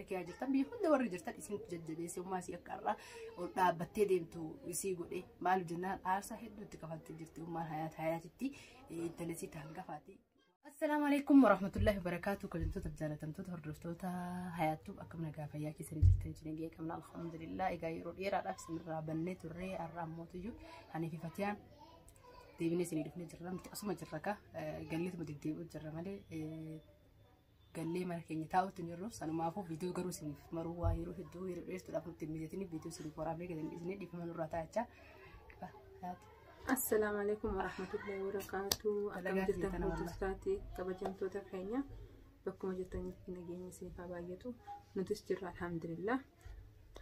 كي أجرتم بيهون دور جرتن اسمه جدد اسمه ما سي أكرر ولا بتديمتو يسيقوا إيه مال جنان عارسة هدو تكفلت جرتي وما حياتي تلسي تهنقفاتي. السلام عليكم ورحمة الله وبركاته. كنتو تبجالة تمتو تهردفتوتا حياتو أكم نقافة ياكي سنجرتن جنجي كمنا الحمد لله إيقايرو إيرا رأس من رابنيتو الري الرام موتيو هاني في فتيان ديبني سني دفني جرام أصلا جركا قليت مديبو جرمالي قال لي مركني تاو تنيروس أنا ما أفو فيديو قرو سني مروا يروح الدو يروح تلافن تلميذتني فيديو سني فورامي كذا إذن دي فمن راتاچا السلام عليكم ورحمة الله وبركاته. أكم جرتن هوتستاتي كبجمتو تفحينيا بكم جرتن نجيني سيفا بايتو نتس جرا الحمد لله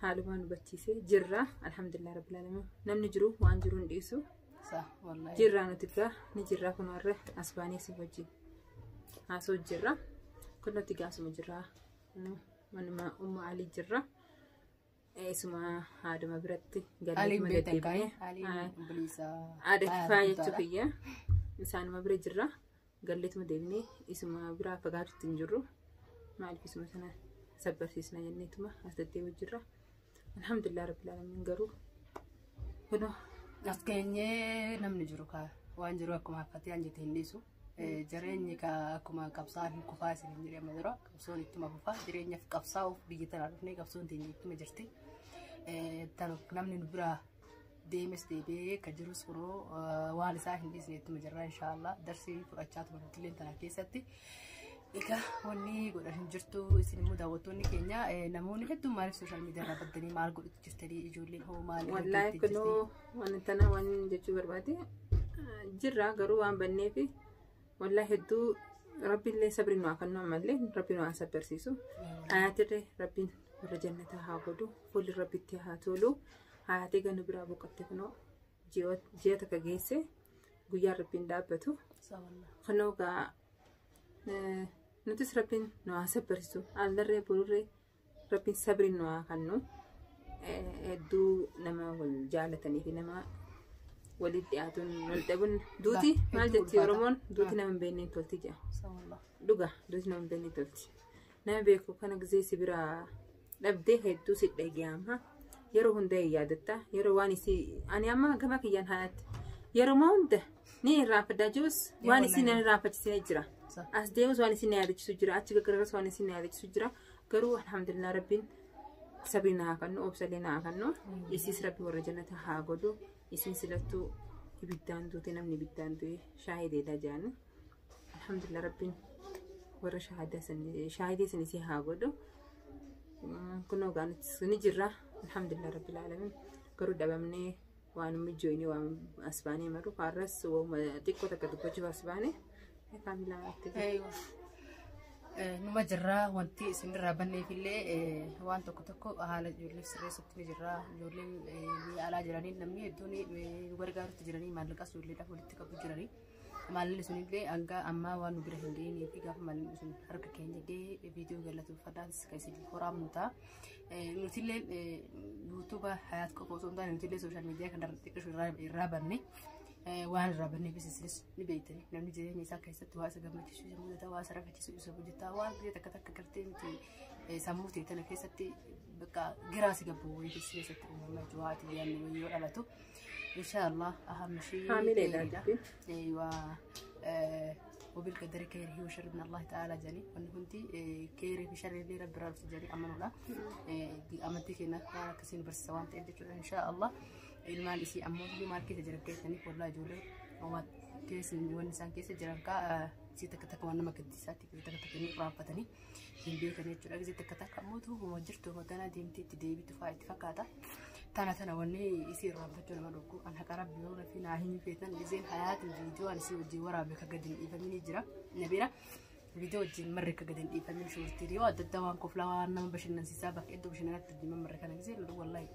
حالما نبتيسي جرا الحمد لله رب العالمين نم نجرو وانجرو نديسو صح والله جرا نتكا نجرا كنور أسباني سيفوجي هاسو جرا كنا تيجاسو مجرا من ما علي جرا اسمها هذا ما برتي علي بيتك علي بليسا هذا كفاية تفيا إنسان ما برجرا قالت ما دبني اسمها برا فقارت تنجرو ما أعرف اسمه سنة سبب سنة جنيتما أستدي وجرا الحمد لله رب العالمين قرو هنا أسكني نم نجروكا وانجروكم هفتي أنجت هندسو جريني كما كبصان كفاس اللي مدرا كبصون يتما كفا جريني في كبصاو بيجتنا عرفني كبصون تيجي يتما جرتي تانو نامني نبرا ديمس ديبي كجروس برو وان ساعة هندي سنة يتما جرا إن شاء الله درسي فرقات مرتين تنا كيستي إيكا وني قول عشان جرتو سينما داوتوني كينيا نموني هدو مارس سوشيال ميديا رابطني مال قول تجرتني يجولين هو مال والله كله وان تنا وان جتشو بربادي جرا قرو وان بني في والله هدو ربي اللي صبرنا كنا مالي ربي نوع صبر سيسو آتري ربي ورجنة هاقولو فول ربي تهاتولو آتي كانوا برابو كتكنو جيوت كجيسة قيا ربي دابتو خنو كا نتس ربي نوع صبر سيسو على بوري ربي صبرنا كنو هدو نما والجالتني في نما ولد ياتون ولدبن دوتي مال جتي ورمون دوتي نام بيني تولتي جا دوغا دوتي نام بيني تولتي نام بيكو كان جزي سبرا لبدي هدو سيد دجام ها يرو هندي يادتا يرو واني سي أنا أما كما كيان هات يرو ماوند ني رافدا جوس واني سي نان رافد سيجرا أس ديوس واني سي نادج سجرا أتشك كرس واني سي نادج سجرا كرو الحمد لله ربين سبرنا كنو أبسلنا كنو يسيس ربي ورجنة هاقولو اسمي سلطو يبدان دوتي نمني بدان دوي شاهدي دا جان الحمد لله ربين ورا شاهدي سنسي هاقودو كنا قانت سنجرة الحمد لله رب العالمين كرو دبمني وانو مجويني وان اسباني مرو فارس وما تيكو تكدبو جو اسباني كاملا ايوه نما جرا وانتي سندرا بني في اللي وان تكو على جورلي سري سبتني جرا جورلي على جراني نمني دوني ورغار تجراني مالك اسولي دا ولت كبو جراني مال سوني لي انغا اما وان غره هندي في غاف مال سون حرك كيني دي فيديو غلطو فدانس كايسي فورامتا نوتيل يوتيوب حياه كوكوسون دا نوتيل سوشيال ميديا كان تكشف رابني وان رابني بس نبيتني نمني جي ميسا كايسه تواسا غمتي شو جمله تواسا رفتي سو بجتا وان بيتا كتك كرتين تي سموتي تنا كيستي بقى جراسي غبو ويسي ست ما جواتي يعني ويولاتو ان شاء الله اهم شيء ايوه وبالقدر كير هو شر من الله تعالى جاني وان كنتي كير في شر اللي رب رب جاني امن ولا امنتك هنا كسين بس سوانت ان شاء الله المال يسي امود لي ماركت جركتني والله جولي وما كيس ونسان كيس جركا سيتك وانا ما كنت ساتي كتكني رافتني يمبي كان يجرا زي تكتك اموت وما جرت ودانا ديمتي تديبي تفايت فكاتا تانا وني يصير رابطو لما دوكو انا قرب بيونا فينا هي فيتن زين حياه الفيديو انا سي وجي ورا بك قدن يفهمني جرا نبيرا فيديو جي مره كقدن يفهمني شو تريو ددوان كفلاوان ما باش ننسي سابك ادو باش نغتدي مره كان زي والله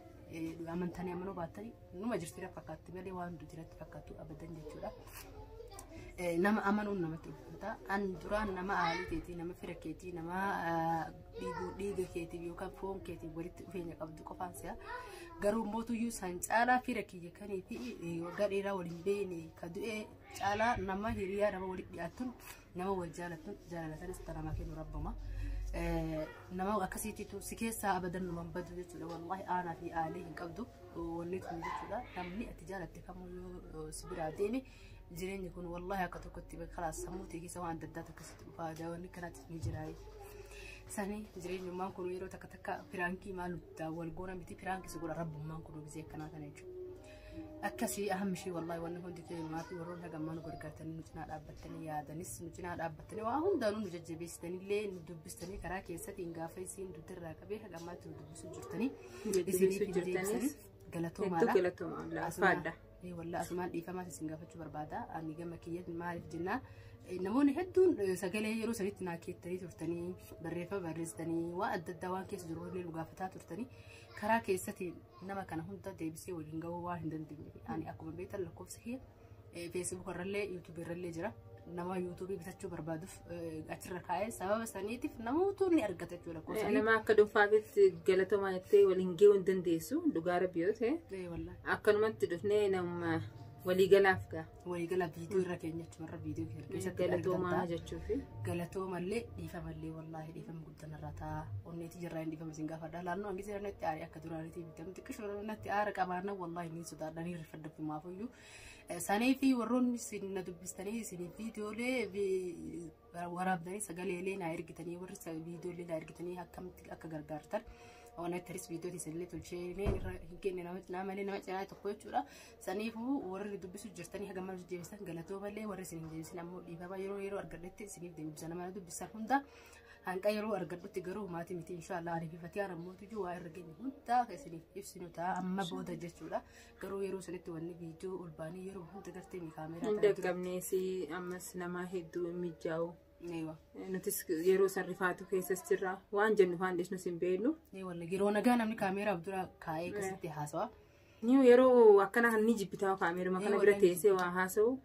أمانتني أمانو باتني نما جرتيرا فكرت مالي وان دوتيرا فكرتو أبدا جتورا نما أمانو نما تبغى أن دران نما عالي كيتي نما فركيتي نما ديجو كيتي بيوكا فون كيتي ولت فيني قبض كفانسيا قرو موتو يوسانج على فركي كاني في وقاليرا ولبيني كدوء على نما هريا نما ولد ياتون نما وجالتون جالتون استلام كانوا ربما nama akkasiitu si keessaa abadan numan badu jechuudha wallahi aanaa fi aalee hin qabdu wanni kun jechuudha namni ati jaalatte kamuu si biraa deeme jireenyi kun wallahi akka tokkotti kalaas sammuutii keessa waan adda addaa akkasitti dhufaa daawwanni kanaatti ni jiraayi sani jireenyummaan kun yeroo takka takka piraankii maal wal goona miti piraankii si godha rabbummaan kun gisee akkanaa kana jechuudha akkasii ahamshii wallahi wanni hundi keenya fi warroon hagammaan gargaartanii nu cinaa dhaabbattanii yaadanis nu cinaa dhaabbattanii waa hundaanuu nu jajjabeessitanii nu dubbistanii karaa keessatti gaafa isiin dutterraa qabee hagammaatti nu dubbisuu jirtanii isiniif deebisanii galatoomaadha والله أسمان إيفا سنغافة بربادا أني جمع كيات معرف جنا نمون هدون سجله يرو سريت ناكيت تري ترتني بريفة برزتني وأد الدوام كيس جروني لغافتات ترتني كرا كيستي نما كان هم تدي بسي ولينجو واحد دندني يعني أكو من بيت اللقوف صحيح فيسبوك الرلي يوتيوب الرلي جرا نما يوتيوب بتشوف بربادو أشر كاي سبب سنيتي نما توني أرجعت أشوف لكوس أنا ما كدو فاقد جلته ما يتي ولينجو دنديسو لغارة بيوت هي إيه والله أكن ما تدفني نم ولي جلافك ولي جلاف فيديو ركيني مرة فيديو كير جلته ما هجتشوفي جلته ملي يفهم ملي والله يفهم قدنا الرتا ونيتي جرّين يفهم زنجافة ده لأنه عندي زرنا تياري أكدوراني تي بتم تكشور نت تيارك أمانة والله إني سودان دني رفض في ما فيو سنة في ورون سين ندبستني سين فيديو لي وراب دني سجل لي ناير كتني ورس فيديو لي ناير كتني هكم أكجرجارتر وانا تريس فيديو تسلي تلشيني يمكن نعمل أنا تقول شورا سنيفو ورد دبسو جرتني هجمع مش جيبسان قالتو بالله ورسني جيبسان أمو ليفا يرو أرجعت سنيف دي بسنا ما دبسان هندا هنك يرو أرجعت تجرو ما تمتي إن شاء الله على كيف تيار موت جوا أرجعني هندا سنيف يفسنو تا أما بودا جشورا جرو يرو سنيت وني فيديو ألباني يرو هندا قرتني كاميرا عندك كمنيسي أما سينما هيدو ميجاو أيوة نتس يرو صرفاتو كيسس ترى وان جنو فانديش نسيمبيلو أيوة والله جرونا جانا من كاميرا بدورا كاي كستي حاسوا نيو يرو أكنا هنيجي بتاعو كاميرا ما كنا برتيسي وهاسو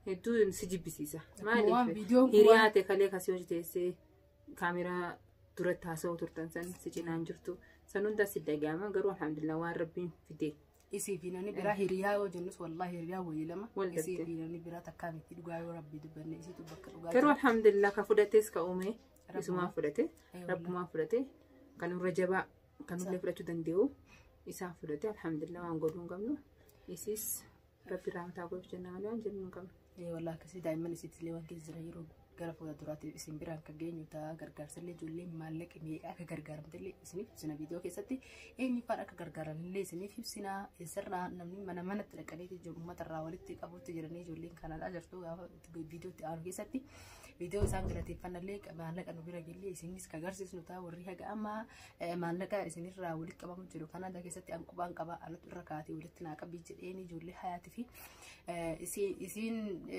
هدو سجي بسيسا ما ليه هيرياتي خليه كسيوج تيسي كاميرا ترت هاسو ترتنسن سجينان جرتو سنون دا سيداجاما قروا الحمد لله وان ربين فيدي isi finani bira hiriyaa wajjinus wallahi hiriyaa wayilama isi finani bira takkaamitti dhugaa yoo rabbi dubbanne isitu bakka dhugaa garuu alhamdulillah ka fudhates ka uume isumaa fudhate rabbumaa fudhate kan irra jabaa kan illee fudhachuu danda'u isaa fudhate alhamdulillah waan godhuu hin qabnu isis rabbi raamtaa godhu jennaan malee waan jennu hin qabnu wallahi akkasii daa'imman isitti waan keessa jira yeroo gara fuula duraatti isin biraan kan geenyu ta'a gargaarsallee ijoollee maallaqa meeqa akka gargaaramtellee isiniif ibsina viidiyoo keessatti eenyu fa'aa akka gargaaranillee isiniif ibsina sirraa namni manatti dhaqanii jiru uummatarraa walitti qabuutti jiranii ijoolleen kanadhaa jirtu gaafa viidiyootti aanu keessatti viidiyoo isaan galateeffannallee maallaqa nu bira gellee isinis ka agarsiisnu ta'a warri haga amma maallaqa isinirraa walitti qabamu jiru kanada keessatti anqubaan qaba anatu irra kaatee walitti naa qabii jedheen ijoollee hayaatii fi isiin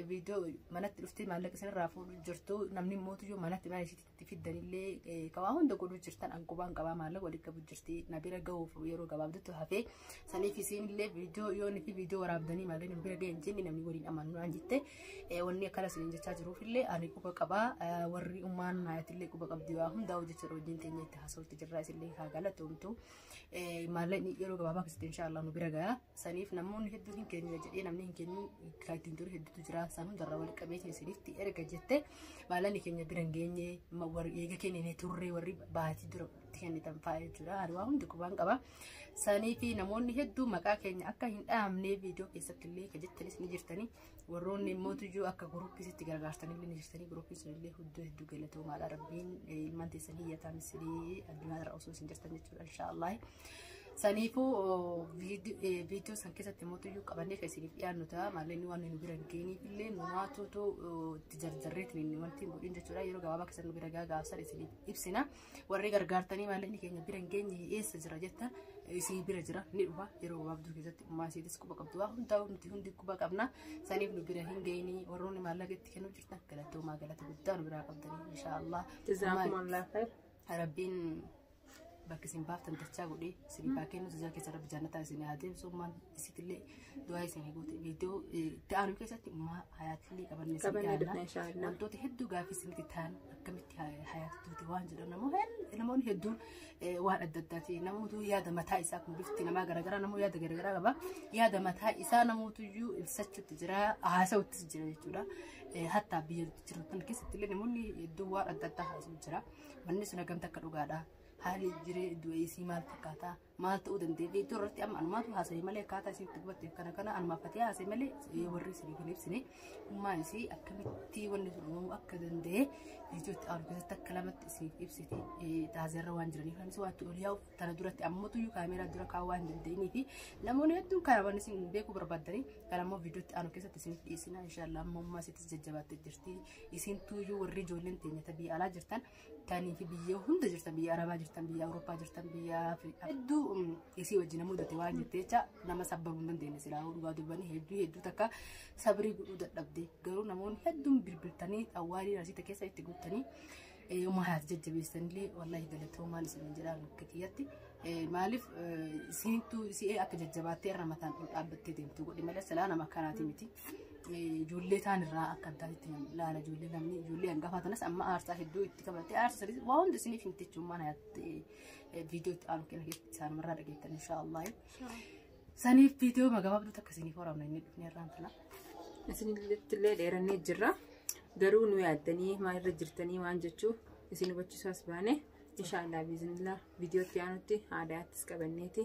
viidiyoo manatti dhuftee maallaqa isinirraa fuudhu jirtu namni mootu yoo manatti mana isitti fiddanillee kawaa hunda godhuu jirtan anqubaan qabaa maallaqa walitti qabu jirti na bira ga'uuf yeroo gabaabduttu hafee saniif isiinillee viidiyoo yoo nifi viidiyoo waraabdanii maallaqni nu bira ga'een jenni namni waliin amannu aan jette wanni akkana isin jechaa jiruufillee ani quba qabaa warri ummaan naayatillee quba qabdi waa hundaa hojjechaa wajjin teenya itti haasawutti jirraa isillee haa galatoomtu maallaqni yeroo gabaabaa keessatti inshaallah nu bira ga'a saniif namoonni hedduun hin kennu jedhee namni hin kennu kaatiin ture hedduutu jira san hundarraa wal qabeetiin isinitti erga jette maallaqni keenya bira hin geenye eega kennine turre warri baatii dura kennitan fa'aa jechuudha waa hundi qubaan qaba saniifi namoonni hedduu maqaa keenya akka hin dhaamne viidiyoo keessatti illee ka jettanis ni jirtanii warroonni mootuyyuu akka guruppisitti gargaartanillee ni jirtanii guruppiin sunillee hedduu galatoomaadha rabbiin ilmaan teessan hiyyataa misilii addunyaarra osoo isin jirtan jechuudha inshaallah saniifu viidiyoo san keessatti mootuyyuu qabannee kan isiniif dhiyaannu ta'a maallaqni waan nu bira hin geenyeefillee numaatuutu itti jarjarreetiin wanti hin godhin jechuudha yeroo gabaabaa keessatti nu bira gaafsan isiniif ibsina warri gargaartanii maallaqni keenya bira hin geenye eessa jira jettan isii bira jira ni dhufa yeroo gabaabduu keessatti ummaa isiitis quba qabdu waa hundaa nuti hundi quba qabna saniif nu bira hin geenye warroonni maallaqa itti kennuu jirtan galatoomaa galata guddaa nu biraa qabdanii inshaallah jazaakumullahu khayr rabbiin bakki baaftan dachaa godhee isin baakee nuti jala keessa rabbi jannataa isin yaadee summaan isitillee du'aa isin goote viidiyoo itti aanu keessatti hayaatillee qabannee isin wantoota hedduu gaaffii isinitti ta'an akkamitti hayaatuuti waan jedhan namoonni hedduun waan adda addaati namoota yaada mataa isaa kun bifti namaa garaagaraa namoota yaada garaagaraa qaba yaada mataa isaa namootuyyuu ibsachuutti jira haasa'uuttis jira jechuudha. Hatta biyya jiran keessatti illee namoonni hedduu waan adda addaa haasa'u jira. Wanni sun hagamta akka dhugaadha. Haalli jiree du'ee isii maal fakkaata maal ta'uu dandeenya viidiyoo irratti amma anumaatu haasa'e malee akkaataa isiin itti gubatte kana anumaaffatee haasa'e malee warri isin hin ibsine ummaan isii akkamitti wanni sun uumamuu akka danda'e viidiyootti aanu keessatti akka lamatti isiin ibsite taasirra waan jiraniif namni waan ol yaa'u tana duratti ammootuyyuu kaameeraa dura kaa'uu waan danda'anii fi namoonni hedduun kana wanni isin beekuu barbaadanii kan ammoo viidiyootti aanu keessatti isin dhiyeessina inshaallah amma ummaa isiitis jajjabaattee jirti isiin tuyyuu warri ijoolleen teenyata biyya alaa jirtan tanii fi biyya hunda jirtan biyya arabaa jirtan biyya awurooppaa jirtan biyya afrikaa hedduu isii wajjin mudate waan jetteecha nama sabbaruu hin dandeenye silaa dhugaa dubbanii hedduu takka sabrii godhuu dadhabde garuu namoonni hedduun bilbiltanii awwaalii rasiita keessa itti guuttanii ummaa hayaati jajjabeessanillee wallaahi galatoomaan isin jedhaan akka kiyyatti maaliif isiintu isii akka jajjabaattee irra mataan ol dhaabbattee deemtu godhi malee silaa nama akkanaati miti. Ijoollee ta'an irraa akka addaatti laala ijoollee namni ijoollee hangafaa tanas amma aarsaa hedduu itti qabattee aarsaa sadii waan hundi isiniif hin jechuummaan hayaatti viidiyoo itti aanu kenna isaanumarraa dhageettan inshaallah. Saniif viidiyoo magabaabduu takka isiniif waraabna inni dhufne irraan tana. Isinillee dheerannee jirra garuu nu yaaddanii maalirra jirtanii waan jechuu isin hubachiisuus baane inshaallah biizinillah viidiyootti aanutti aadaattis qabanneeti.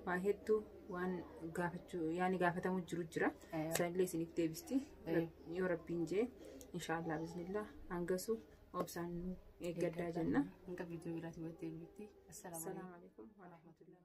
Waa hedduu waan gaafachuu yaani gaafatamu jiru jira. Sanillee isiniif deebisti yoo rabbiin jee inshaallah biizinillah hangasu obsaan eeggaddaa jenna. Hanga viidiyoo biraatti walitti deebi'utti. Assalaamu alaikum wa rahmatullah.